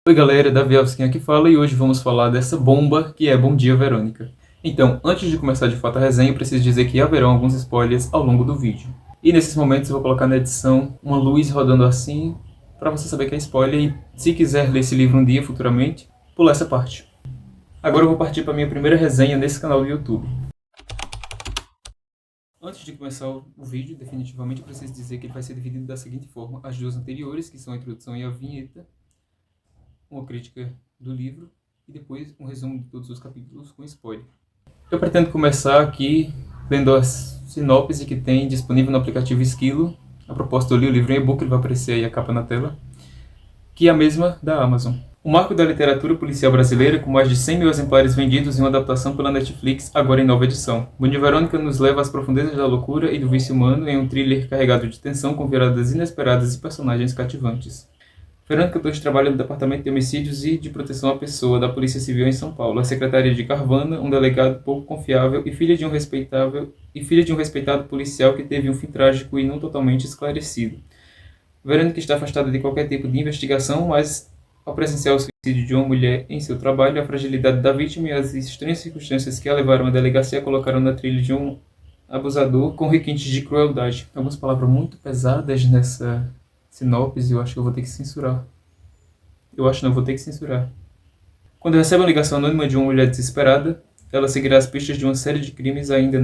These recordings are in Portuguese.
Oi galera, Davi Alves quem aqui fala e hoje vamos falar dessa bomba que é Bom Dia Verônica. Então, antes de começar de fato a resenha, eu preciso dizer que haverão alguns spoilers ao longo do vídeo. E nesses momentos eu vou colocar na edição uma luz rodando assim, para você saber que é spoiler e se quiser ler esse livro um dia futuramente, pula essa parte. Agora eu vou partir para a minha primeira resenha nesse canal do YouTube. Antes de começar o vídeo, definitivamente eu preciso dizer que ele vai ser dividido da seguinte forma: as duas anteriores, que são a introdução e a vinheta, uma crítica do livro e depois um resumo de todos os capítulos com spoiler. Eu pretendo começar aqui lendo a sinopse que tem disponível no aplicativo Esquilo. A propósito, eu li o livro em e-book, ele vai aparecer aí a capa na tela, que é a mesma da Amazon. O marco da literatura policial brasileira, com mais de 100 mil exemplares vendidos em uma adaptação pela Netflix, agora em nova edição. Bom Dia Verônica nos leva às profundezas da loucura e do vício humano em um thriller carregado de tensão com viradas inesperadas e personagens cativantes. Verônica Torres trabalha no Departamento de Homicídios e de Proteção à Pessoa da Polícia Civil em São Paulo. É secretária de Carvana, um delegado pouco confiável e filha de um respeitado policial que teve um fim trágico e não totalmente esclarecido. Verônica está afastada de qualquer tipo de investigação, mas ao presenciar o suicídio de uma mulher em seu trabalho, a fragilidade da vítima e as estranhas circunstâncias que a levaram à delegacia colocaram na trilha de um abusador com requintes de crueldade. Algumas palavras muito pesadas nessa sinopse, eu acho que eu vou ter que censurar. Quando recebe uma ligação anônima de uma mulher desesperada, ela seguirá as pistas de uma série de crimes ainda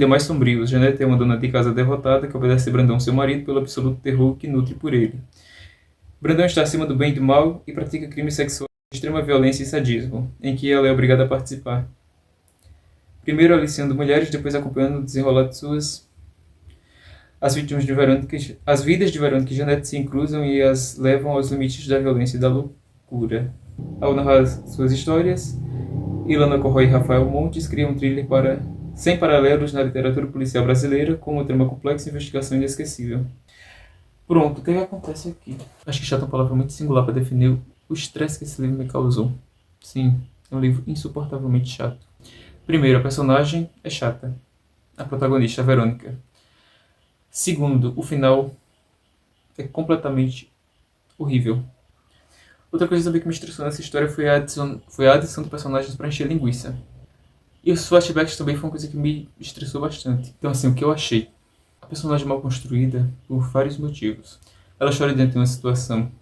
mais sombrios. Janete é uma dona de casa derrotada que obedece Brandão, seu marido, pelo absoluto terror que nutre por ele. Brandão está acima do bem e do mal e pratica crimes sexuais de extrema violência e sadismo, em que ela é obrigada a participar. Primeiro aliciando mulheres, depois acompanhando o desenrolar de as vidas de Verônica e Janete se cruzam e as levam aos limites da violência e da loucura. Ao narrar suas histórias, Ilana Corroy e Rafael Montes criam um thriller sem paralelos na literatura policial brasileira, com uma trama complexa e investigação inesquecível. Pronto, o que acontece aqui? Acho que chato é uma palavra muito singular para definir o estresse que esse livro me causou. Sim, é um livro insuportavelmente chato. Primeiro, a personagem é chata. A protagonista, a Verônica. Segundo, o final é completamente horrível. Outra coisa também que me estressou nessa história foi a adição de personagens para encher linguiça. E os flashbacks também foi uma coisa que me estressou bastante. Então assim, o que eu achei? A personagem mal construída por vários motivos. Ela chora diante de uma situação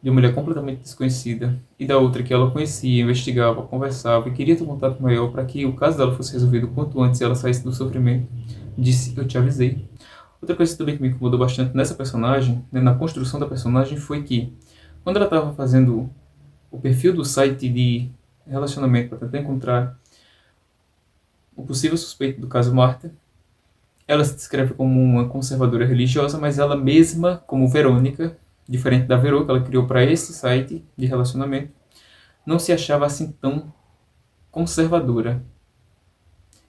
de uma mulher completamente desconhecida e da outra que ela conhecia, investigava, conversava e queria ter um contato maior para que o caso dela fosse resolvido o quanto antes e ela saísse do sofrimento. Disse, eu te avisei. Outra coisa também que me incomodou bastante nessa personagem, né, na construção da personagem, foi que quando ela estava fazendo o perfil do site de relacionamento para tentar encontrar o possível suspeito do caso Marta, ela se descreve como uma conservadora religiosa, mas ela mesma, como Verônica, diferente da Verô, que ela criou para esse site de relacionamento, não se achava assim tão conservadora.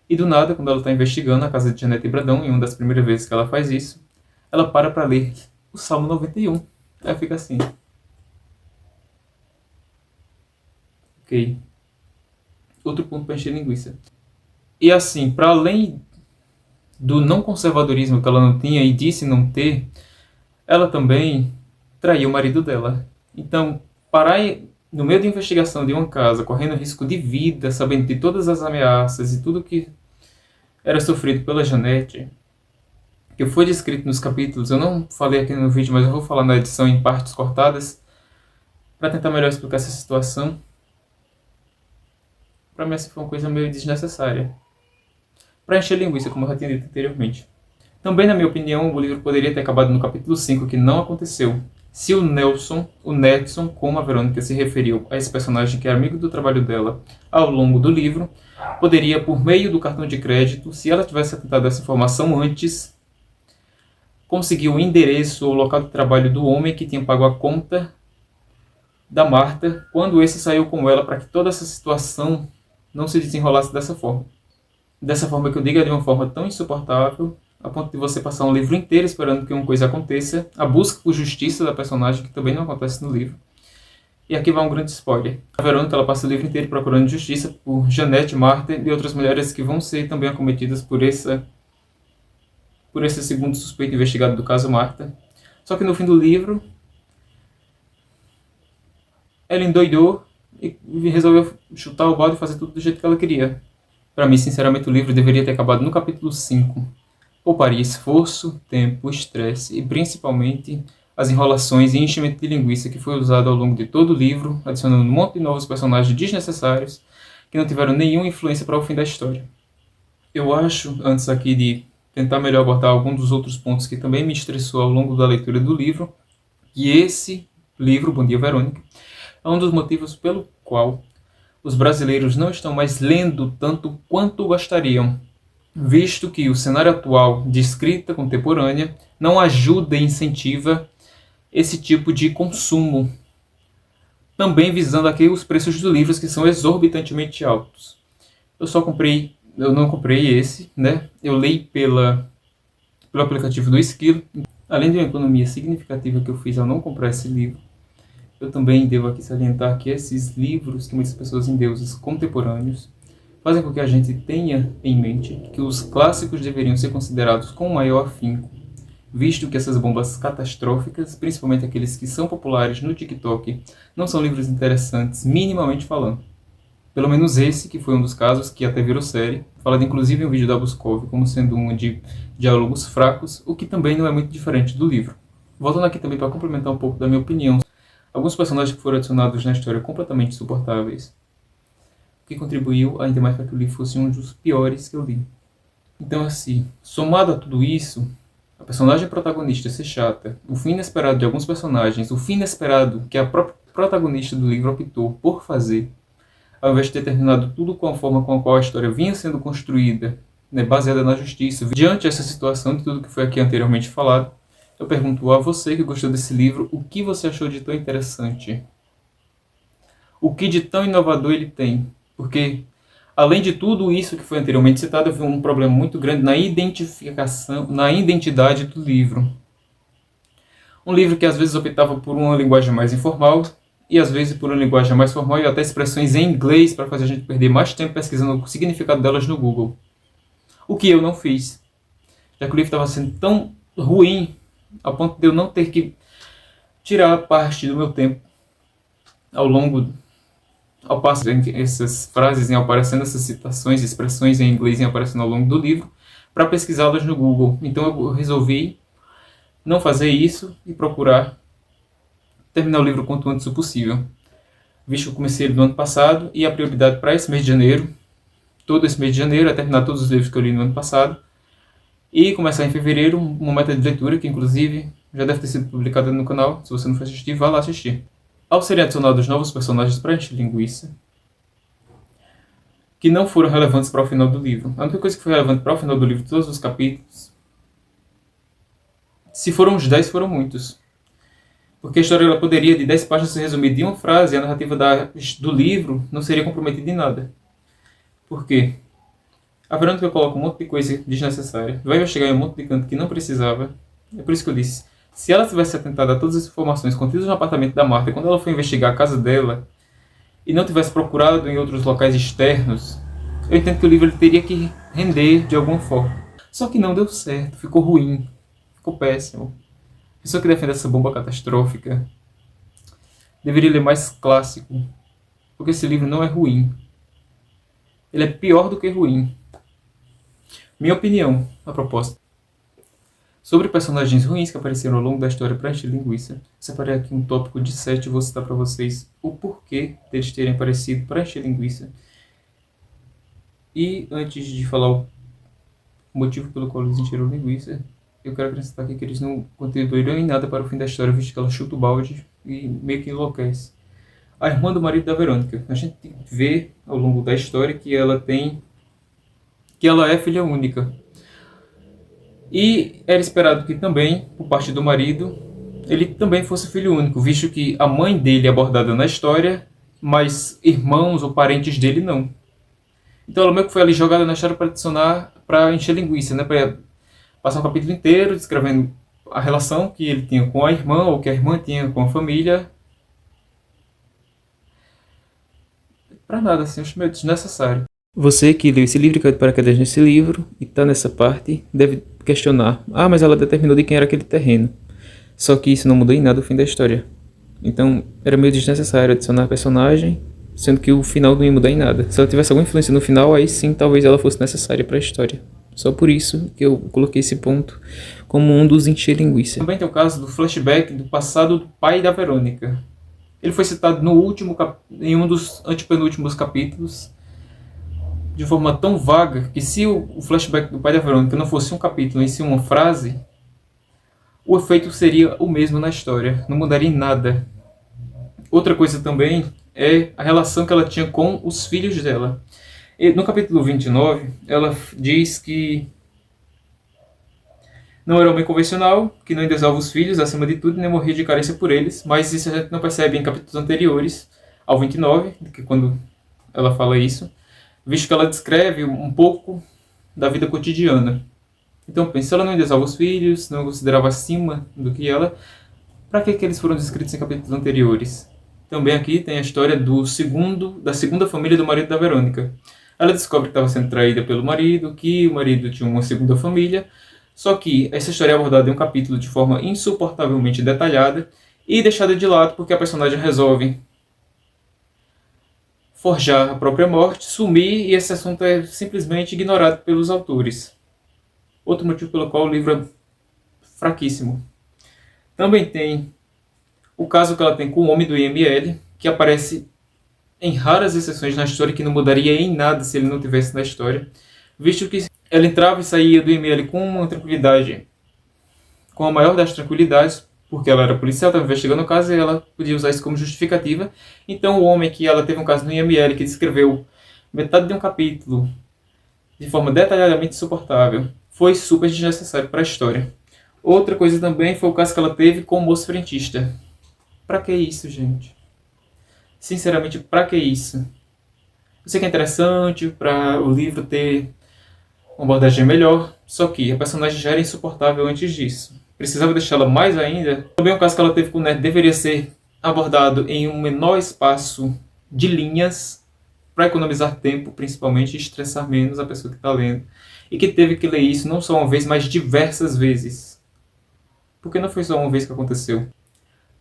E do nada, quando ela está investigando a casa de Janete e Brandão, em uma das primeiras vezes que ela faz isso, ela para ler o Salmo 91. Aí fica assim. Ok. Outro ponto para encher linguiça. E assim, para além do não conservadorismo que ela não tinha e disse não ter, ela também traiu o marido dela. Então, parar no meio da investigação de uma casa, correndo risco de vida, sabendo de todas as ameaças e tudo que era sofrido pela Janete, que foi descrito nos capítulos, eu não falei aqui no vídeo, mas eu vou falar na edição em partes cortadas, para tentar melhor explicar essa situação. Para mim, essa foi uma coisa meio desnecessária. Para encher linguiça, como eu já tinha dito anteriormente. Também, na minha opinião, o livro poderia ter acabado no capítulo 5, que não aconteceu. Se o Netson, como a Verônica se referiu a esse personagem que é amigo do trabalho dela ao longo do livro, poderia, por meio do cartão de crédito, se ela tivesse atentado essa informação antes, conseguir o endereço ou o local de trabalho do homem que tinha pago a conta da Marta, quando esse saiu com ela, para que toda essa situação não se desenrolasse dessa forma. Dessa forma que eu digo, é de uma forma tão insuportável, a ponto de você passar um livro inteiro esperando que uma coisa aconteça, a busca por justiça da personagem, que também não acontece no livro. E aqui vai um grande spoiler. A Verônica, ela passa o livro inteiro procurando justiça por Janete, Marta e outras mulheres que vão ser também acometidas por esse segundo suspeito investigado do caso Marta. Só que no fim do livro, ela endoidou e resolveu chutar o balde e fazer tudo do jeito que ela queria. Para mim, sinceramente, o livro deveria ter acabado no capítulo 5. Pouparia esforço, tempo, estresse e principalmente as enrolações e enchimento de linguiça que foi usado ao longo de todo o livro, adicionando um monte de novos personagens desnecessários que não tiveram nenhuma influência para o fim da história. Eu acho, antes aqui de tentar melhor abordar alguns dos outros pontos que também me estressou ao longo da leitura do livro, que esse livro, Bom Dia Verônica, é um dos motivos pelo qual os brasileiros não estão mais lendo tanto quanto gostariam, visto que o cenário atual de escrita contemporânea não ajuda e incentiva esse tipo de consumo, também visando aqui os preços dos livros que são exorbitantemente altos. Eu não comprei esse, né? Eu leio pelo aplicativo do Esquilo. Além de uma economia significativa que eu fiz ao não comprar esse livro, eu também devo aqui salientar que esses livros que muitas pessoas endeusam contemporâneos fazem com que a gente tenha em mente que os clássicos deveriam ser considerados com maior afinco, visto que essas bombas catastróficas, principalmente aqueles que são populares no TikTok, não são livros interessantes, minimamente falando. Pelo menos esse, que foi um dos casos, que até virou série, falado inclusive em um vídeo da Boscov como sendo um de diálogos fracos, o que também não é muito diferente do livro. Voltando aqui também para complementar um pouco da minha opinião, alguns personagens que foram adicionados na história completamente insuportáveis, o que contribuiu ainda mais para que o livro fosse um dos piores que eu li. Então assim, somado a tudo isso, a personagem protagonista ser chata, o fim inesperado de alguns personagens, o fim inesperado que a própria protagonista do livro optou por fazer, ao invés de ter terminado tudo com a forma com a qual a história vinha sendo construída, né, baseada na justiça. Diante dessa situação, de tudo que foi aqui anteriormente falado, eu pergunto a você que gostou desse livro, o que você achou de tão interessante? O que de tão inovador ele tem? Porque, além de tudo isso que foi anteriormente citado, havia um problema muito grande na identificação, na identidade do livro. Um livro que às vezes optava por uma linguagem mais informal, e às vezes por uma linguagem mais formal e até expressões em inglês para fazer a gente perder mais tempo pesquisando o significado delas no Google. O que eu não fiz, já que o livro estava sendo tão ruim, a ponto de eu não ter que tirar parte do meu tempo ao passo essas frases em aparecendo, essas citações, expressões em inglês em aparecendo ao longo do livro, para pesquisá-las no Google. Então eu resolvi não fazer isso e procurar terminar o livro o quanto antes possível, visto que eu comecei ele no ano passado e a prioridade para esse mês de janeiro, todo esse mês de janeiro, é terminar todos os livros que eu li no ano passado e começar em fevereiro uma meta de leitura que inclusive já deve ter sido publicada no canal. Se você não for assistir, vá lá assistir. Ao serem adicionados novos personagens para encher linguiça, que não foram relevantes para o final do livro. A única coisa que foi relevante para o final do livro, todos os capítulos, se foram uns 10, foram muitos. Porque a história ela poderia, de 10 páginas, se resumir de uma frase, e a narrativa do livro não seria comprometida em nada. Por quê? A Verônica coloca um monte de coisa desnecessária, vai chegar em um monte de canto que não precisava. É por isso que eu disse, se ela tivesse atentado a todas as informações contidas no apartamento da Marta, quando ela foi investigar a casa dela, e não tivesse procurado em outros locais externos, eu entendo que o livro ele teria que render de alguma forma. Só que não deu certo, ficou ruim, ficou péssimo. A pessoa que defende essa bomba catastrófica deveria ler mais clássico, porque esse livro não é ruim. Ele é pior do que ruim. Minha opinião, a propósito. Sobre personagens ruins que apareceram ao longo da história para encher linguiça, separei aqui um tópico de 7 e vou citar para vocês o porquê deles terem aparecido para encher linguiça. E antes de falar o motivo pelo qual eles encheram linguiça, eu quero acrescentar aqui que eles não contribuíram em nada para o fim da história, visto que ela chuta o balde e meio que enlouquece. A irmã do marido da Verônica. A gente vê ao longo da história que ela é filha única. E era esperado que também, por parte do marido, ele também fosse filho único, visto que a mãe dele é abordada na história, mas irmãos ou parentes dele não. Então ela meio que foi ali jogada na história para adicionar, para encher linguiça, né? Para passar um capítulo inteiro descrevendo a relação que ele tinha com a irmã, ou que a irmã tinha com a família. Para nada, assim, acho meio desnecessário. Você que leu esse livro e caiu de paraquedas nesse livro, e está nessa parte, deve questionar. Ah, mas ela determinou de quem era aquele terreno. Só que isso não mudou em nada o fim da história. Então era meio desnecessário adicionar personagem, sendo que o final não ia mudar em nada. Se ela tivesse alguma influência no final, aí sim talvez ela fosse necessária para a história. Só por isso que eu coloquei esse ponto como um dos encher linguiça. Também tem o caso do flashback do passado do pai da Verônica. Ele foi citado no último em um dos antepenúltimos capítulos, de forma tão vaga que se o flashback do pai da Verônica não fosse um capítulo, em si uma frase, o efeito seria o mesmo na história, não mudaria em nada. Outra coisa também é a relação que ela tinha com os filhos dela. E no capítulo 29, ela diz que não era homem convencional, que não endeusava os filhos acima de tudo, nem morria de carência por eles, mas isso a gente não percebe em capítulos anteriores ao 29, que quando ela fala isso, visto que ela descreve um pouco da vida cotidiana. Então, pensa, se ela não endeusava os filhos, não considerava acima do que ela, para que eles foram descritos em capítulos anteriores? Também aqui tem a história da segunda família do marido da Verônica. Ela descobre que estava sendo traída pelo marido, que o marido tinha uma segunda família, só que essa história é abordada em um capítulo de forma insuportavelmente detalhada e deixada de lado porque a personagem resolve forjar a própria morte, sumir, e esse assunto é simplesmente ignorado pelos autores. Outro motivo pelo qual o livro é fraquíssimo. Também tem o caso que ela tem com o homem do IML, que aparece em raras exceções na história, que não mudaria em nada se ele não tivesse na história, visto que ela entrava e saía do IML com uma tranquilidade, com a maior das tranquilidades, porque ela era policial, estava investigando o caso e ela podia usar isso como justificativa. Então o homem que ela teve um caso no IML que descreveu metade de um capítulo de forma detalhadamente insuportável, foi super desnecessário para a história. Outra coisa também foi o caso que ela teve com o moço frentista. Pra que isso, gente? Sinceramente, pra que isso? Eu sei que é interessante para o livro ter uma abordagem melhor, só que a personagem já era insuportável antes disso. Precisava deixá-la mais ainda. Também o caso que ela teve com o Ned deveria ser abordado em um menor espaço de linhas, para economizar tempo, principalmente, e estressar menos a pessoa que está lendo. E que teve que ler isso não só uma vez, mas diversas vezes. Porque não foi só uma vez que aconteceu.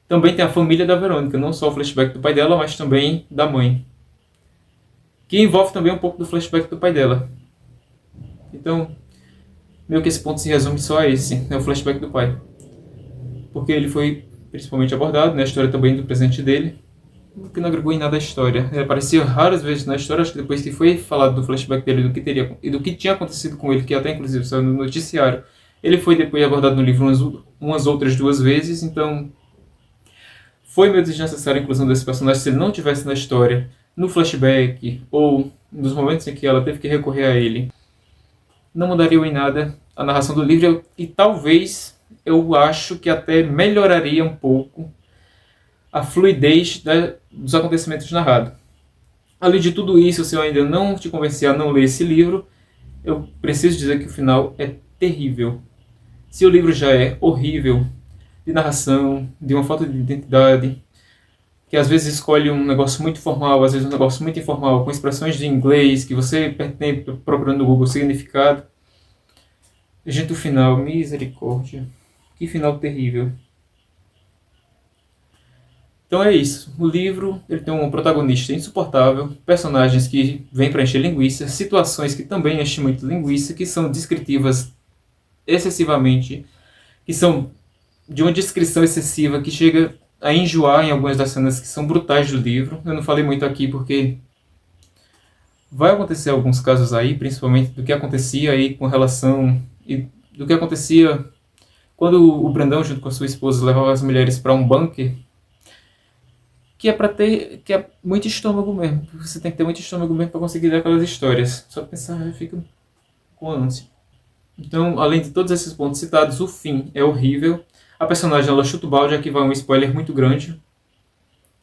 Também tem a família da Verônica, não só o flashback do pai dela, mas também da mãe. Que envolve também um pouco do flashback do pai dela. Então, meio que esse ponto se resume só a esse, é o flashback do pai. Porque ele foi principalmente abordado na história também do presente dele, o que não agregou em nada à história. Ele aparecia raras vezes na história, acho que depois que foi falado do flashback dele, do que tinha acontecido com ele, que até inclusive saiu no noticiário, ele foi depois abordado no livro umas outras duas vezes, então foi meio desnecessário a inclusão desse personagem se ele não tivesse na história, no flashback, ou nos momentos em que ela teve que recorrer a ele. Não mudaria em nada a narração do livro e talvez eu acho que até melhoraria um pouco a fluidez dos acontecimentos narrados. Além de tudo isso, se eu ainda não te convenci a não ler esse livro, eu preciso dizer que o final é terrível. Se o livro já é horrível, de narração, de uma falta de identidade, que às vezes escolhe um negócio muito formal, às vezes um negócio muito informal, com expressões de inglês, que você tem procurando no Google significado. Gente, o final, misericórdia. Que final terrível. Então é isso. O livro ele tem um protagonista insuportável, personagens que vêm para encher linguiça, situações que também enchem muito linguiça, que são descritivas excessivamente, que são de uma descrição excessiva que chega a enjoar em algumas das cenas que são brutais do livro. Eu não falei muito aqui porque vai acontecer alguns casos aí, principalmente do que acontecia aí com relação e do que acontecia quando o Brandão junto com a sua esposa levava as mulheres para um bunker, que é muito estômago mesmo. Você tem que ter muito estômago mesmo para conseguir ler aquelas histórias. Só pensar, eu fico com ânsia. Então, além de todos esses pontos citados, o fim é horrível. A personagem, ela chuta o balde, aqui vai um spoiler muito grande.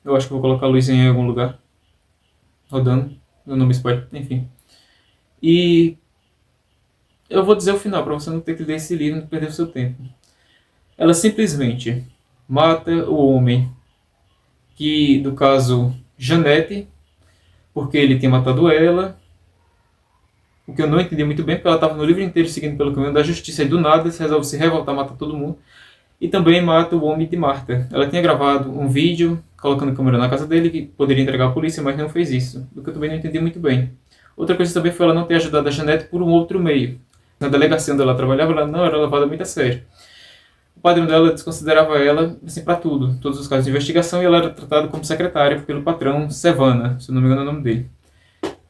Eu acho que vou colocar a luz em algum lugar. Rodando. Eu não me spoiler, enfim. E eu vou dizer o final, para você não ter que ler esse livro e não perder o seu tempo. Ela simplesmente mata o homem, que, no caso, Janete, porque ele tinha matado ela. O que eu não entendi muito bem, porque ela estava no livro inteiro seguindo pelo caminho da justiça, e do nada se resolve se revoltar, matar todo mundo. E também mata o homem de Marta. Ela tinha gravado um vídeo colocando a câmera na casa dele que poderia entregar à polícia, mas não fez isso, o que eu também não entendi muito bem. Outra coisa também foi ela não ter ajudado a Janete por um outro meio. Na delegacia onde ela trabalhava, ela não era levada muito a sério. O padrinho dela desconsiderava ela assim, para tudo, todos os casos de investigação, e ela era tratada como secretária pelo patrão Sevana, se eu não me engano é o nome dele.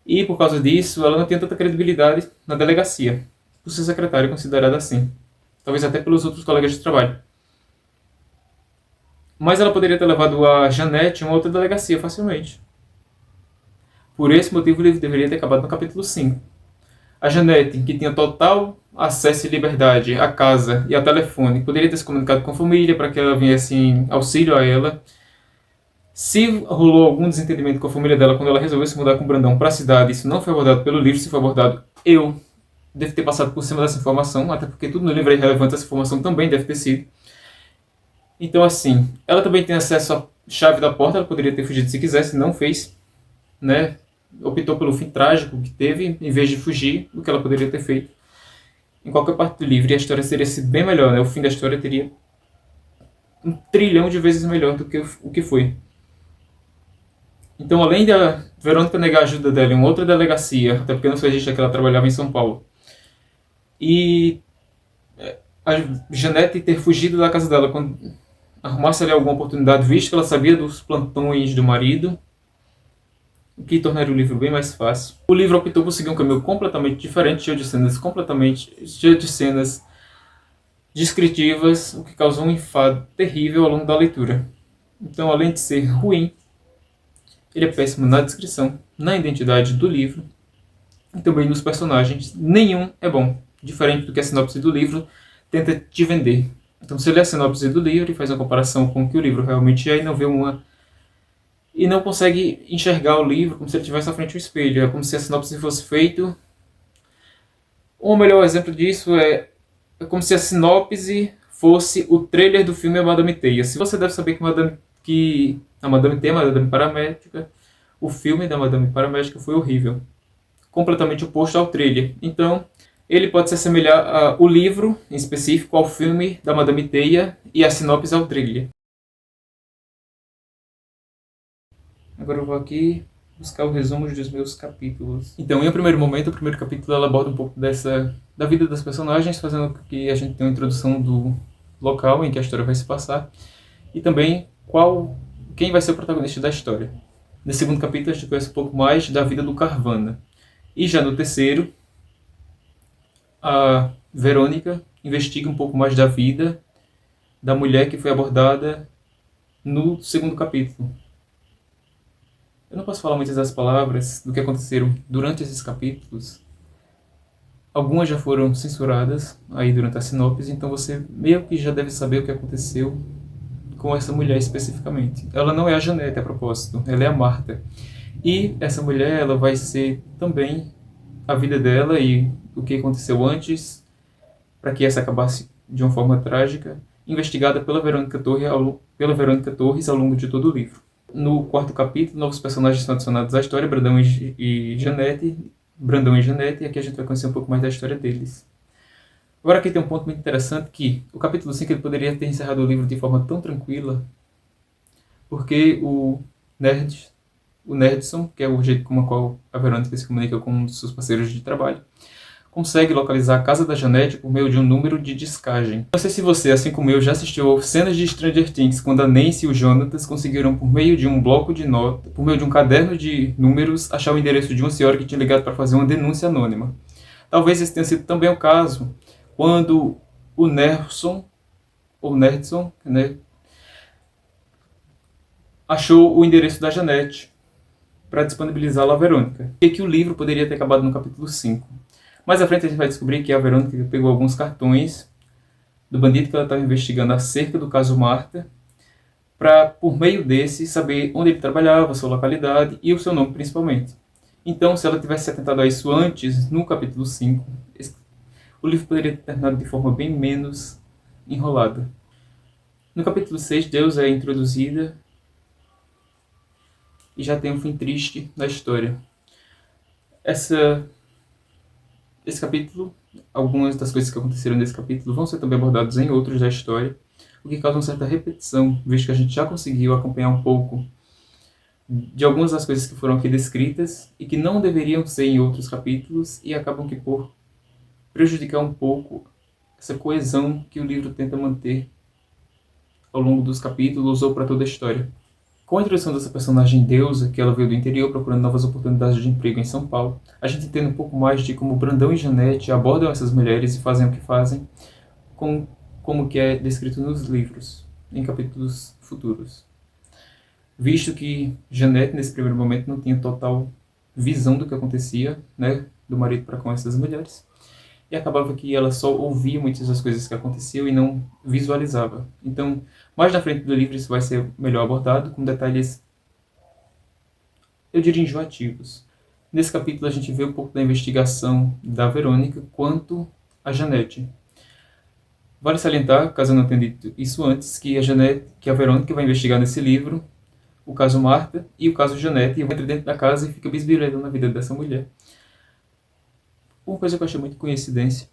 E por causa disso, ela não tinha tanta credibilidade na delegacia, por ser secretária considerada assim. Talvez até pelos outros colegas de trabalho. Mas ela poderia ter levado a Janete a uma outra delegacia facilmente. Por esse motivo, o livro deveria ter acabado no capítulo 5. A Janete, que tinha total acesso e liberdade à casa e ao telefone, poderia ter se comunicado com a família para que ela viesse em auxílio a ela. Se rolou algum desentendimento com a família dela quando ela resolveu se mudar com o Brandão para a cidade, isso não foi abordado pelo livro, se foi abordado, eu devo ter passado por cima dessa informação, até porque tudo no livro é irrelevante, essa informação também deve ter sido. Então, assim, ela também tem acesso à chave da porta, ela poderia ter fugido se quisesse, não fez, né? Optou pelo fim trágico que teve, em vez de fugir, o que ela poderia ter feito em qualquer parte do livro, e a história teria sido bem melhor, né? O fim da história teria 1 trilhão de vezes melhor do que o que foi. Então, além da Verônica negar a ajuda dela em outra delegacia, até porque não foi registra que ela trabalhava em São Paulo, e a Janete ter fugido da casa dela quando arrumasse ali alguma oportunidade, visto que ela sabia dos plantões do marido, o que tornaria o livro bem mais fácil. O livro optou por seguir um caminho completamente diferente, cheio de cenas descritivas, o que causou um enfado terrível ao longo da leitura. Então, além de ser ruim, ele é péssimo na descrição, na identidade do livro e também nos personagens. Nenhum é bom, diferente do que a sinopse do livro tenta te vender. Então, você lê a sinopse do livro e faz uma comparação com o que o livro realmente é e não consegue enxergar o livro como se ele estivesse à frente do espelho. É como se a sinopse fosse feita. O melhor exemplo disso é como se a sinopse fosse o trailer do filme A Madame Teia. Se você deve saber que a Madame Teia, a Madame Paramédica, o filme da Madame Paramédica foi horrível. Completamente oposto ao trailer. Então, ele pode se assemelhar ao livro, em específico, ao filme da Madame Teia e a sinopse ao trailer. Agora eu vou aqui buscar o resumo dos meus capítulos. Então, em um primeiro momento, o primeiro capítulo ela aborda um pouco da vida das personagens, fazendo com que a gente tenha uma introdução do local em que a história vai se passar e também quem vai ser o protagonista da história. No segundo capítulo, a gente conhece um pouco mais da vida do Carvana. E já no terceiro, a Verônica investiga um pouco mais da vida da mulher que foi abordada no segundo capítulo. Eu não posso falar muitas das palavras do que aconteceram durante esses capítulos. Algumas já foram censuradas aí durante a sinopse, então você meio que já deve saber o que aconteceu com essa mulher especificamente. Ela não é a Janete, a propósito, ela é a Marta. E essa mulher, ela vai ser também a vida dela e o que aconteceu antes, para que essa acabasse de uma forma trágica, investigada pela Verônica Torres ao longo de todo o livro. No quarto capítulo, novos personagens são adicionados à história, Brandão e Janete, e aqui a gente vai conhecer um pouco mais da história deles. Agora aqui tem um ponto muito interessante que o capítulo 5 ele poderia ter encerrado o livro de forma tão tranquila, porque o Nerdson, que é o jeito com o qual a Verônica se comunica com um dos seus parceiros de trabalho, consegue localizar a casa da Janete por meio de um número de discagem. Não sei se você, assim como eu, já assistiu cenas de Stranger Things quando a Nancy e o Jonatas conseguiram, por meio de um bloco de notas, por meio de um caderno de números, achar o endereço de uma senhora que tinha ligado para fazer uma denúncia anônima. Talvez esse tenha sido também o caso quando o Nerdson, né, achou o endereço da Janete para disponibilizá-la à Verônica. E que o livro poderia ter acabado no capítulo 5. Mais à frente a gente vai descobrir que a Verônica pegou alguns cartões do bandido que ela estava investigando acerca do caso Marta, para, por meio desse, saber onde ele trabalhava, sua localidade e o seu nome principalmente. Então, se ela tivesse atentado a isso antes, no capítulo 5, o livro poderia ter terminado de forma bem menos enrolada. No capítulo 6, Deus é introduzida e já tem um fim triste da história. Esse capítulo, algumas das coisas que aconteceram nesse capítulo vão ser também abordadas em outros da história, o que causa uma certa repetição, visto que a gente já conseguiu acompanhar um pouco de algumas das coisas que foram aqui descritas e que não deveriam ser em outros capítulos e acabam que por prejudicar um pouco essa coesão que o livro tenta manter ao longo dos capítulos ou para toda a história. Com a introdução dessa personagem deusa, que ela veio do interior procurando novas oportunidades de emprego em São Paulo, a gente entende um pouco mais de como Brandão e Janete abordam essas mulheres e fazem o que fazem, como que é descrito nos livros, em capítulos futuros. Visto que Janete, nesse primeiro momento, não tinha total visão do que acontecia, né, do marido para com essas mulheres, e acabava que ela só ouvia muitas das coisas que aconteciam e não visualizava. Então, mais na frente do livro isso vai ser melhor abordado, com detalhes, eu diria, enjoativos. Nesse capítulo a gente vê um pouco da investigação da Verônica quanto a Janete. Vale salientar, caso eu não tenha dito isso antes, que a Verônica vai investigar nesse livro o caso Marta e o caso Janete, e entra dentro da casa e fica bisbilhando na vida dessa mulher. Uma coisa que eu achei muito coincidência.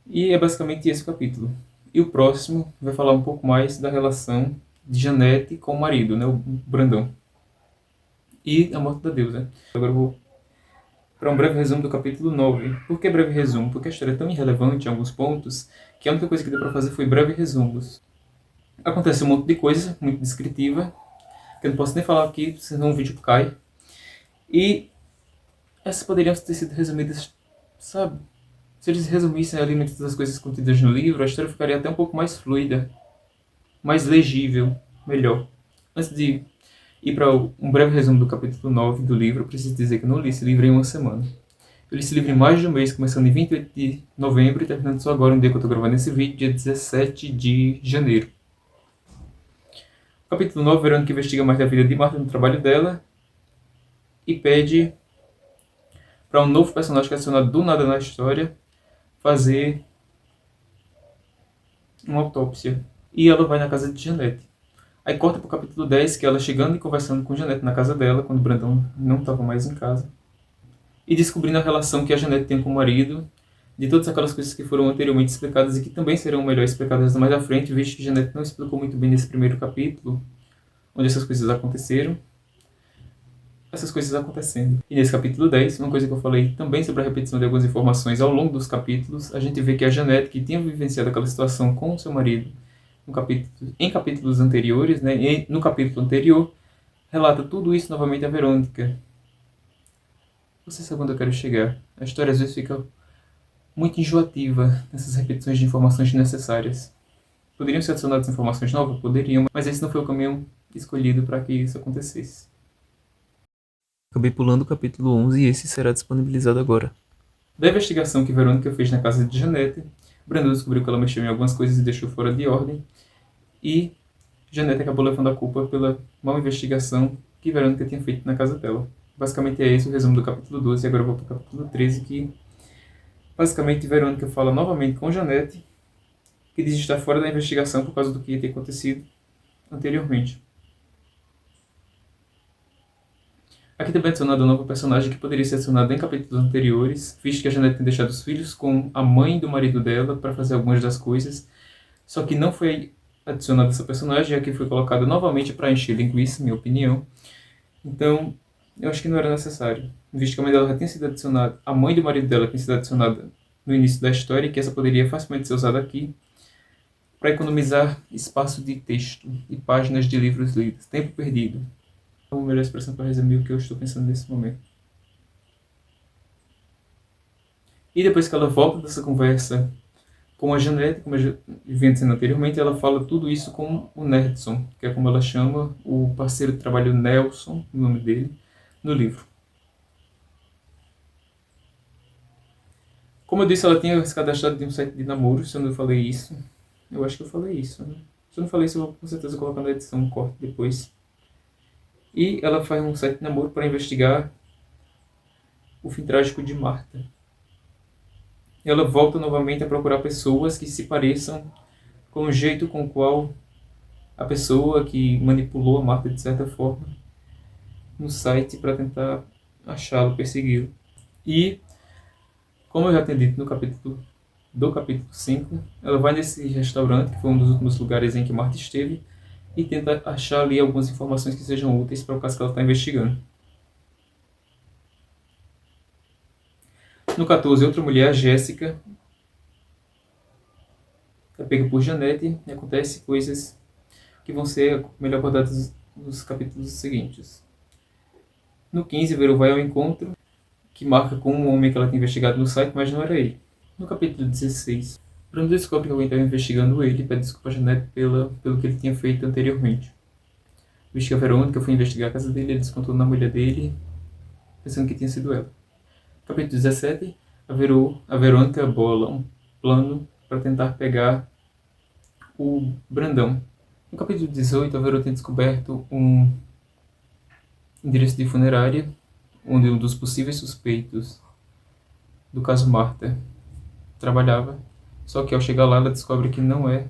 E é basicamente esse o capítulo. E o próximo vai falar um pouco mais da relação de Janete com o marido, né, o Brandão. E a morte da deusa. Agora eu vou para um breve resumo do capítulo 9. Por que breve resumo? Porque a história é tão irrelevante em alguns pontos que a única coisa que deu para fazer foi breves resumos. Acontece um monte de coisa, muito descritiva, que eu não posso nem falar aqui, senão o vídeo cai. E essas poderiam ter sido resumidas, sabe? Se eles resumissem ali muitas das coisas contidas no livro, a história ficaria até um pouco mais fluida, mais legível, melhor. Antes de ir para um breve resumo do capítulo 9 do livro, eu preciso dizer que eu não li esse livro em uma semana. Eu li esse livro em mais de um mês, começando em 28 de novembro e terminando só agora, no dia que eu estou gravando esse vídeo, dia 17 de janeiro. Capítulo 9, Verônica investiga mais da vida de Marta no trabalho dela e pede para um novo personagem que é adicionado do nada na história fazer uma autópsia. E ela vai na casa de Janete. Aí corta pro capítulo 10, que ela chegando e conversando com Janete na casa dela, quando Brandão não estava mais em casa. E descobrindo a relação que a Janete tem com o marido, de todas aquelas coisas que foram anteriormente explicadas e que também serão melhor explicadas mais à frente, visto que Janete não explicou muito bem nesse primeiro capítulo, onde essas coisas aconteceram. Essas coisas acontecendo. E nesse capítulo 10, uma coisa que eu falei também sobre a repetição de algumas informações ao longo dos capítulos, a gente vê que a Janete, que tinha vivenciado aquela situação com o seu marido em capítulos anteriores, né, e no capítulo anterior, relata tudo isso novamente a Verônica. Você sabe onde eu quero chegar. A história às vezes fica muito enjoativa nessas repetições de informações desnecessárias. Poderiam ser adicionadas informações novas? Poderiam, mas esse não foi o caminho escolhido para que isso acontecesse. Acabei pulando o capítulo 11 e esse será disponibilizado agora. Da investigação que Verônica fez na casa de Janete, Brandão descobriu que ela mexeu em algumas coisas e deixou fora de ordem, e Janete acabou levando a culpa pela má investigação que Verônica tinha feito na casa dela. Basicamente é esse o resumo do capítulo 12, e agora eu vou para o capítulo 13, que basicamente Verônica fala novamente com Janete, que diz estar fora da investigação por causa do que ia ter acontecido anteriormente. Aqui também é adicionado um novo personagem que poderia ser adicionado em capítulos anteriores, visto que a Janete tem deixado os filhos com a mãe do marido dela para fazer algumas das coisas, só que não foi adicionada essa personagem, aqui foi colocada novamente para encher linguiça, minha opinião. Então, eu acho que não era necessário, visto que a mãe dela já tinha sido adicionada, a mãe do marido dela tinha sido adicionada no início da história, e que essa poderia facilmente ser usada aqui para economizar espaço de texto e páginas de livros lidos, tempo perdido. É uma melhor expressão para resumir o que eu estou pensando nesse momento. E depois que ela volta dessa conversa com a Janete, como eu vinha dizendo anteriormente, ela fala tudo isso com o Nerdson, que é como ela chama o parceiro de trabalho Nelson, o nome dele, no livro. Como eu disse, ela tinha se cadastrado em um site de namoro, se eu não falei isso. Eu acho que eu falei isso, né? Se eu não falei isso, eu vou com certeza colocar na edição um corte depois. E ela faz um site de namoro para investigar o fim trágico de Marta. Ela volta novamente a procurar pessoas que se pareçam com o jeito com o qual a pessoa que manipulou a Marta de certa forma no site para tentar achá-lo, persegui-lo. E, como eu já tinha dito no capítulo do capítulo 5. Ela vai nesse restaurante, que foi um dos últimos lugares em que Marta esteve, e tenta achar ali algumas informações que sejam úteis para o caso que ela está investigando. No 14, outra mulher, a Jéssica, é pega por Janete e acontece coisas que vão ser melhor abordadas nos capítulos seguintes. No 15, Vero vai ao encontro, que marca com um homem que ela tem investigado no site, mas não era ele. No capítulo 16, Bruno descobre que alguém estava investigando ele e pede desculpa a Janete pelo que ele tinha feito anteriormente. Visto que a Verônica foi investigar a casa dele, ele descontou na mulher dele, pensando que tinha sido ela. No capítulo 17, a Verônica bola um plano para tentar pegar o Brandão. No capítulo 18, a Verônica tem descoberto um endereço de funerária, onde um dos possíveis suspeitos do caso Marta trabalhava, só que ao chegar lá ela descobre que não é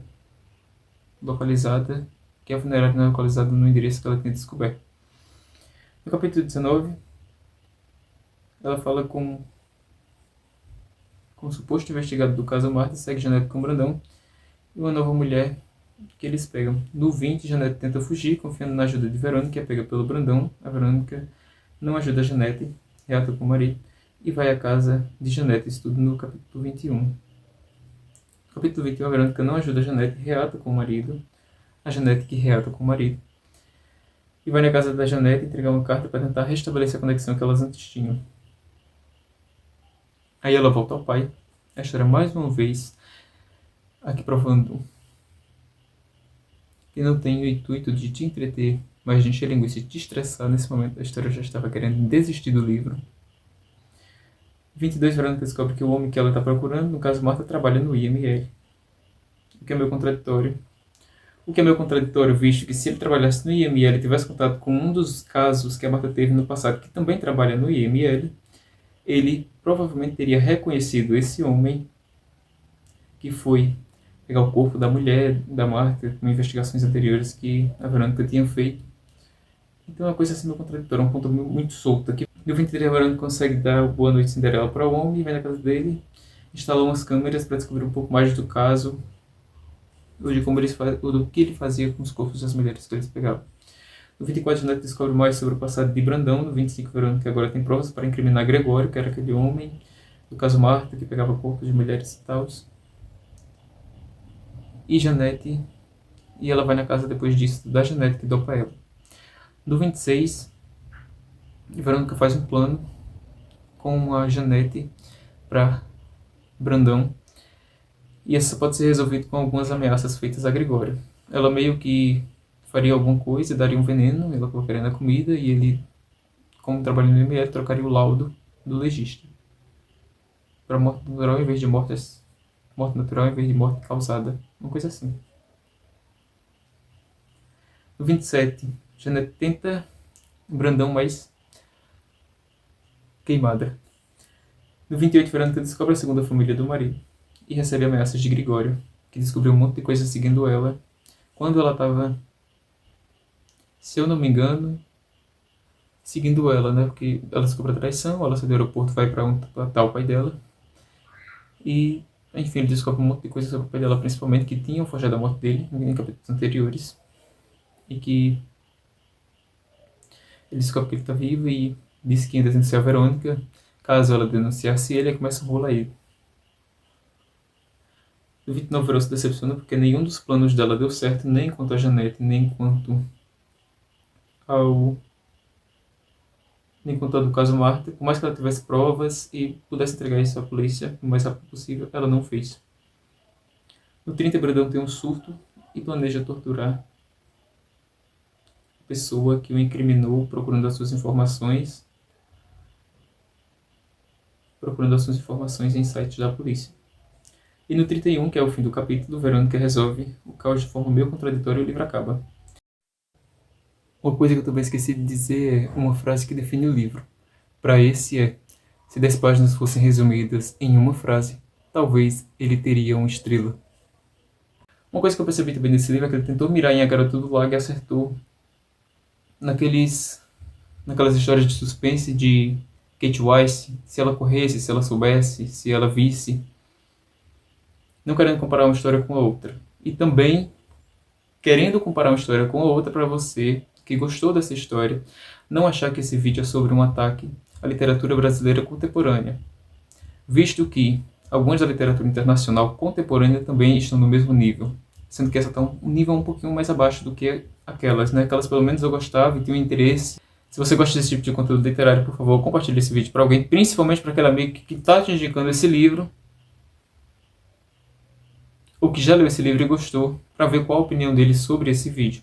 localizada, que a funerária não é localizada no endereço que ela tinha descoberto. No capítulo 19, ela fala com o suposto investigado do caso Marta, segue Janete com Brandão e uma nova mulher que eles pegam. No 20, Janete tenta fugir, confiando na ajuda de Verônica, é pega pelo Brandão. A Verônica não ajuda a Janete, reata com o marido, e vai à casa de Janete, isso tudo no capítulo 21. No capítulo 21, a Verônica não ajuda a Janete, reata com o marido, a Janete que reata com o marido, e vai na casa da Janete entregar uma carta para tentar restabelecer a conexão que elas antes tinham. Aí ela volta ao pai, a história mais uma vez, aqui provando que não tem o intuito de te entreter, mas de encher linguiça e te estressar. Nesse momento a história já estava querendo desistir do livro. 22, Verônica descobre que o homem que ela está procurando, no caso Marta, trabalha no IML. O que é meio contraditório. Visto que se ele trabalhasse no IML e tivesse contato com um dos casos que a Marta teve no passado, que também trabalha no IML, ele provavelmente teria reconhecido esse homem que foi pegar o corpo da mulher, da Marta, com investigações anteriores que a Verônica tinha feito. Então é uma coisa assim meio contraditória, um ponto muito solto aqui. No 23, a Verônica consegue dar boa noite Cinderela para o homem, vai na casa dele, instala umas câmeras para descobrir um pouco mais do caso, ou do que ele fazia com os corpos das mulheres que eles pegavam. No 24, Janete descobre mais sobre o passado de Brandão. No 25, Verônica agora tem provas para incriminar Gregório, que era aquele homem do caso Marta, que pegava corpos de mulheres e tal. E Janete, e ela vai na casa depois disso da Janete, que dopa ela. No 26, Verônica faz um plano com a Janete para Brandão, e essa pode ser resolvido com algumas ameaças feitas a Gregório. Ela meio que faria alguma coisa, daria um veneno, ela colocaria na comida, e ele, como trabalha no IML, trocaria o laudo do legista para morte natural em vez de morte natural em vez de morte causada, uma coisa assim. No 27, Janete tenta Brandão mais queimada. No 28, Verônica descobre a segunda família do marido e recebe ameaças de Gregório, que descobriu um monte de coisa seguindo ela quando ela estava, se eu não me engano, seguindo ela, né? Porque ela descobre a traição, ela sai do aeroporto, vai para tal pai dela. E, enfim, ele descobre um monte de coisa sobre o pai dela, principalmente que tinham forjado a morte dele em capítulos anteriores. E que ele descobre que ele está vivo e diz que ia denunciar a Verônica. Caso ela denunciasse ele, começa a rolar ele. No 29, Verônica se decepciona porque nenhum dos planos dela deu certo, nem quanto a Janete, nem quanto ao do caso Marta. Por mais que ela tivesse provas e pudesse entregar isso à polícia o mais rápido possível, ela não fez. No 30, Brandão tem um surto e planeja torturar a pessoa que o incriminou, procurando as suas informações em sites da polícia. E no 31, que é o fim do capítulo, Verônica resolve o caos de forma meio contraditória e o livro acaba. Uma coisa que eu também esqueci de dizer é uma frase que define o livro. Para esse se 10 páginas fossem resumidas em uma frase, talvez ele teria uma estrela. Uma coisa que eu percebi também nesse livro é que ele tentou mirar em A Garota do Lago e acertou naquelas histórias de suspense de Kate Weiss, se ela corresse, se ela soubesse, se ela visse. não querendo comparar uma história com a outra. E também querendo comparar uma história com a outra para você que gostou dessa história, não achar que esse vídeo é sobre um ataque à literatura brasileira contemporânea, visto que algumas da literatura internacional contemporânea também estão no mesmo nível, sendo que essa está um nível um pouquinho mais abaixo do que aquelas, né? Aquelas pelo menos eu gostava e tinha um interesse. Se você gosta desse tipo de conteúdo literário, por favor, compartilhe esse vídeo para alguém, principalmente para aquele amigo que está te indicando esse livro, ou que já leu esse livro e gostou, para ver qual a opinião dele sobre esse vídeo.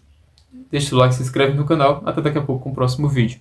Deixa o like, se inscreve no canal. Até daqui a pouco com o próximo vídeo.